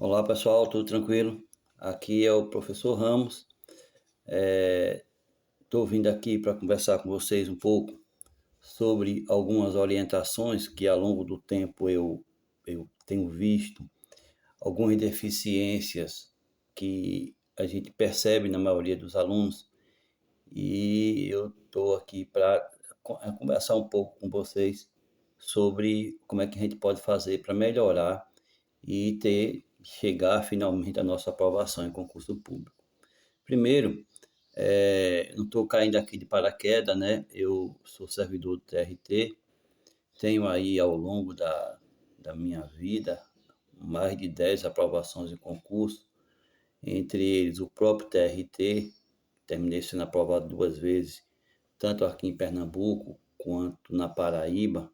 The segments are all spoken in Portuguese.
Olá pessoal, tudo tranquilo? Aqui é o professor Ramos. Estou vindo aqui para conversar com vocês um pouco sobre algumas orientações que ao longo do tempo eu tenho visto, algumas deficiências que a gente percebe na maioria dos alunos e eu estou aqui para conversar um pouco com vocês sobre como é que a gente pode fazer para melhorar e chegar finalmente à nossa aprovação em concurso público. Primeiro, não estou caindo aqui de paraquedas, né? Eu sou servidor do TRT, tenho aí ao longo da minha vida mais de 10 aprovações em concurso, entre eles o próprio TRT, terminei sendo aprovado duas vezes, tanto aqui em Pernambuco quanto na Paraíba,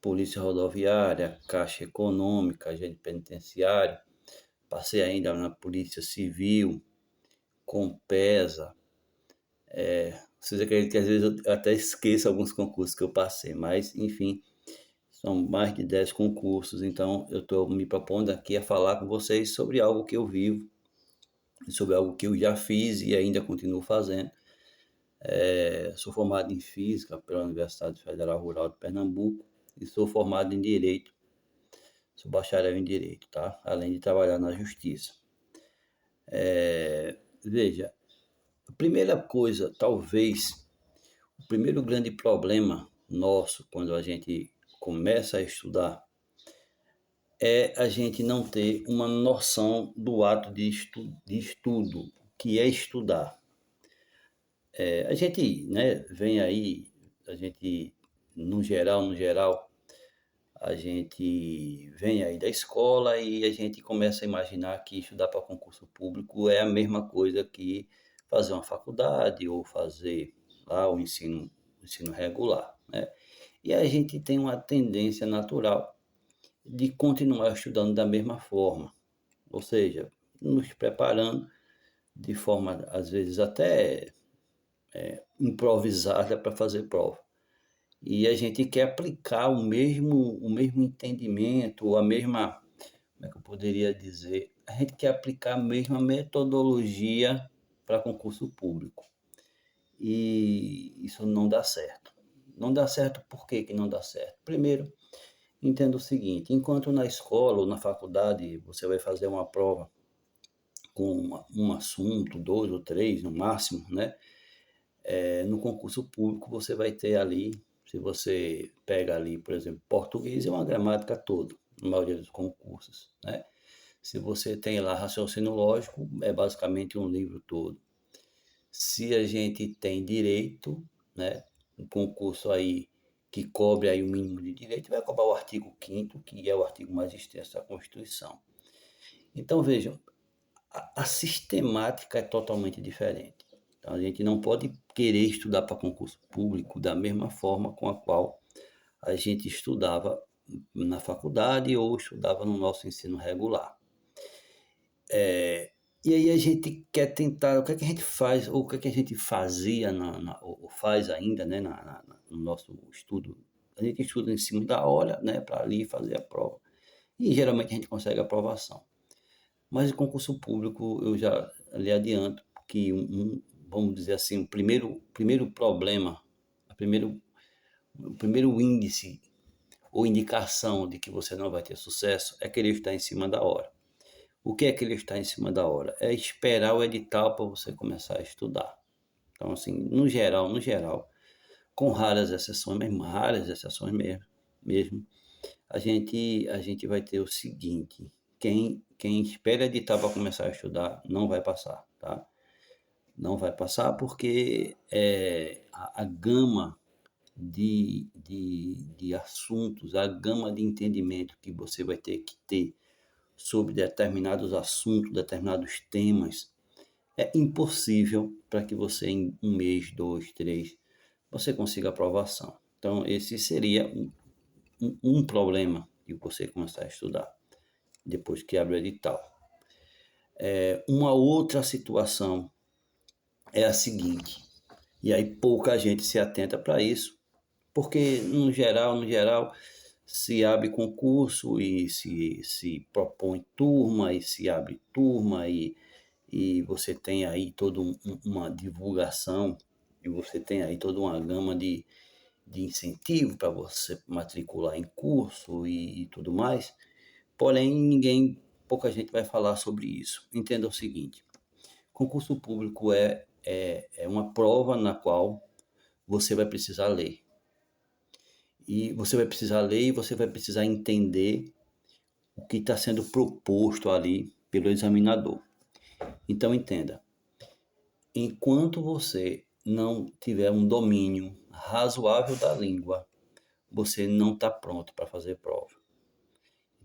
Polícia Rodoviária, Caixa Econômica, agente penitenciário, passei ainda na Polícia Civil, Compesa. Vocês acreditam que às vezes eu até esqueço alguns concursos que eu passei, mas enfim, são mais de 10 concursos, então eu estou me propondo aqui a falar com vocês sobre algo que eu vivo, sobre algo que eu já fiz e ainda continuo fazendo. Sou formado em Física pela Universidade Federal Rural de Pernambuco e sou formado em Direito, sou bacharel em Direito, tá? Além de trabalhar na Justiça. Veja, a primeira coisa, talvez, o primeiro grande problema nosso quando a gente começa a estudar é a gente não ter uma noção do ato de estudo, que é estudar. A gente, né, vem aí, a gente, no geral, a gente vem aí da escola e a gente começa a imaginar que estudar para concurso público é a mesma coisa que fazer uma faculdade ou fazer lá o ensino regular, né? E a gente tem uma tendência natural de continuar estudando da mesma forma, ou seja, nos preparando de forma, às vezes, até improvisada para fazer prova. E a gente quer aplicar o mesmo entendimento, a mesma, como é que eu poderia dizer? A gente quer aplicar a mesma metodologia para concurso público. E isso não dá certo. Não dá certo por que que não dá certo? Primeiro, entenda o seguinte, enquanto na escola ou na faculdade você vai fazer uma prova com um assunto, dois ou três no máximo, né? No concurso público você vai ter ali, se você pega ali, por exemplo, português é uma gramática toda, na maioria dos concursos, né? Se você tem lá raciocínio lógico, é basicamente um livro todo. Se a gente tem direito, né, um concurso aí que cobre aí o mínimo de direito, vai cobrar o artigo 5º, que é o artigo mais extenso da Constituição. Então, vejam, a sistemática é totalmente diferente. Então, a gente não pode querer estudar para concurso público da mesma forma com a qual a gente estudava na faculdade ou estudava no nosso ensino regular. E aí a gente quer tentar, o que é que a gente faz, ou o que é que a gente fazia, ou faz ainda, né, no nosso estudo. A gente estuda em cima da hora, né, para ali fazer a prova. E geralmente a gente consegue a aprovação. Mas em concurso público, eu já lhe adianto que vamos dizer assim, o primeiro problema, o primeiro índice ou indicação de que você não vai ter sucesso é querer estar em cima da hora. O que é querer estar em cima da hora? É esperar o edital para você começar a estudar. Então, assim, no geral, com raras exceções, mesmo raras exceções mesmo, a gente vai ter o seguinte: quem espera editar para começar a estudar não vai passar, tá? Não vai passar porque a gama de assuntos, a gama de entendimento que você vai ter que ter sobre determinados assuntos, determinados temas, é impossível para que você em um mês, dois, três, você consiga aprovação. Então, esse seria um problema de você começar a estudar, depois que abre o edital. Uma outra situação é a seguinte, e aí pouca gente se atenta para isso, porque no geral, se abre concurso e se propõe turma e se abre turma e você tem aí toda uma divulgação e você tem aí toda uma gama de incentivo para você matricular em curso e tudo mais. Porém, pouca gente vai falar sobre isso. Entenda o seguinte: concurso público é uma prova na qual você vai precisar ler. E você vai precisar ler e você vai precisar entender o que está sendo proposto ali pelo examinador. Então, entenda: enquanto você não tiver um domínio razoável da língua, você não está pronto para fazer prova.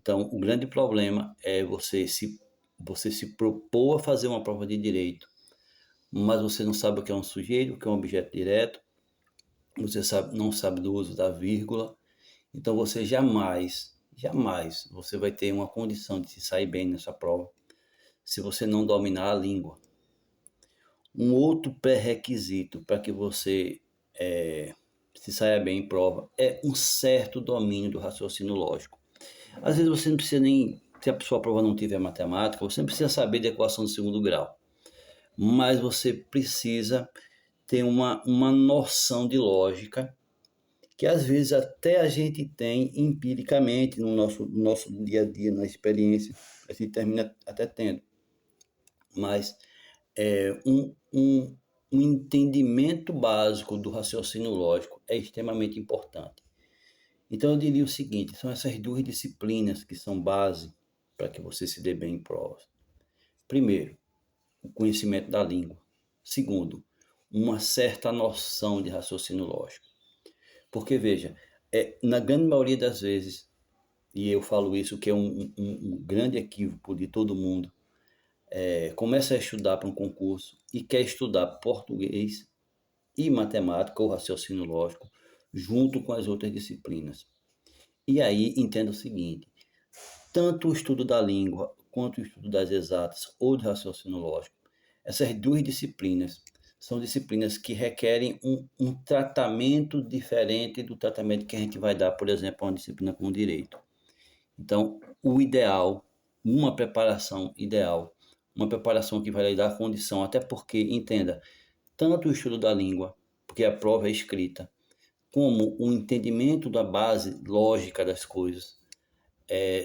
Então, o grande problema é você se propor a fazer uma prova de direito, mas você não sabe o que é um sujeito, o que é um objeto direto, não sabe do uso da vírgula. Então, você jamais você vai ter uma condição de se sair bem nessa prova se você não dominar a língua. Um outro pré-requisito para que você se saia bem em prova é um certo domínio do raciocínio lógico. Às vezes você não precisa nem, se a sua prova não tiver matemática, você não precisa saber de equação de segundo grau, mas você precisa ter uma noção de lógica que às vezes até a gente tem empiricamente no nosso dia a dia, na experiência, a gente termina até tendo. Mas um entendimento básico do raciocínio lógico é extremamente importante. Então eu diria o seguinte: são essas duas disciplinas que são base para que você se dê bem em provas. Primeiro, o conhecimento da língua. Segundo, uma certa noção de raciocínio lógico. Porque, veja, na grande maioria das vezes, e eu falo isso que é um grande equívoco de todo mundo, começa a estudar para um concurso e quer estudar português e matemática ou raciocínio lógico junto com as outras disciplinas. E aí entenda o seguinte: tanto o estudo da língua quanto o estudo das exatas ou de raciocínio lógico, essas duas disciplinas são disciplinas que requerem um tratamento diferente do tratamento que a gente vai dar, por exemplo, a uma disciplina como direito. Então, o ideal, uma preparação ideal, uma preparação que vai lhe dar condição, até porque, entenda, tanto o estudo da língua, porque a prova é escrita, como o entendimento da base lógica das coisas,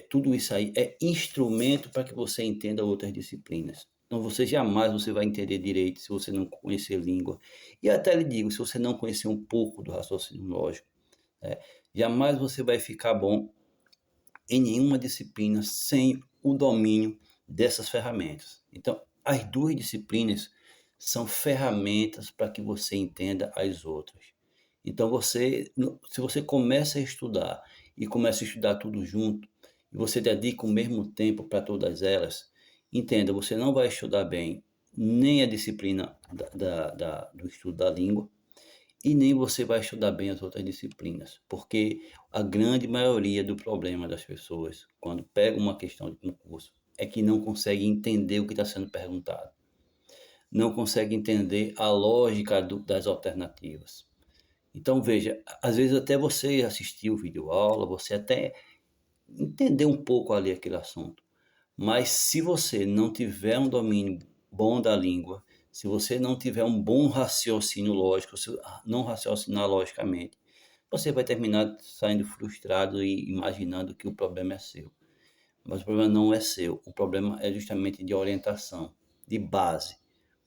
tudo isso aí é instrumento para que você entenda outras disciplinas. Então você jamais você vai entender direito se você não conhecer língua. E até lhe digo, se você não conhecer um pouco do raciocínio lógico, jamais você vai ficar bom em nenhuma disciplina sem o domínio dessas ferramentas. Então, as duas disciplinas são ferramentas para que você entenda as outras. Então, se você começa a estudar e começa a estudar tudo junto, e você dedica o mesmo tempo para todas elas, entenda, você não vai estudar bem nem a disciplina do estudo da língua, e nem você vai estudar bem as outras disciplinas, porque a grande maioria do problema das pessoas, quando pega uma questão de concurso, é que não consegue entender o que está sendo perguntado, não consegue entender a lógica das alternativas. Então, veja, às vezes até você assistir o vídeo aula, você até entender um pouco ali aquele assunto, mas se você não tiver um domínio bom da língua, se você não tiver um bom raciocínio lógico, se não raciocinar logicamente, você vai terminar saindo frustrado e imaginando que o problema é seu. Mas o problema não é seu, o problema é justamente de orientação, de base.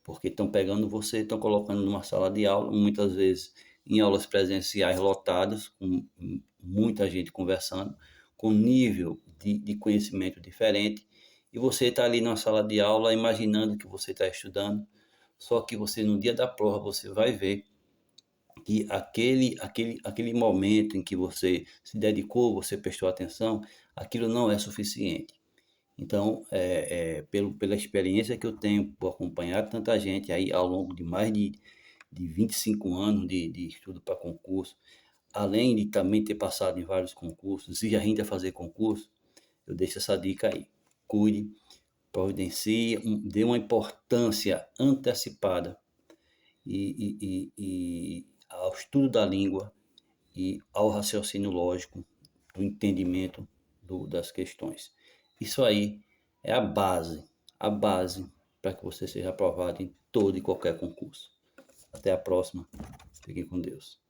Porque estão pegando você, estão colocando numa sala de aula, muitas vezes em aulas presenciais lotadas, com muita gente conversando, com nível de conhecimento diferente, e você está ali na sala de aula imaginando que você está estudando, só que você no dia da prova você vai ver que aquele momento em que você se dedicou, você prestou atenção, aquilo não é suficiente. Então, pela experiência que eu tenho por acompanhar tanta gente aí ao longo de mais de 25 anos de estudo para concurso, além de também ter passado em vários concursos e ainda fazer concurso, eu deixo essa dica aí. Cuide, providencie, dê uma importância antecipada e ao estudo da língua e ao raciocínio lógico do entendimento das questões. Isso aí é a base para que você seja aprovado em todo e qualquer concurso. Até a próxima. Fiquem com Deus.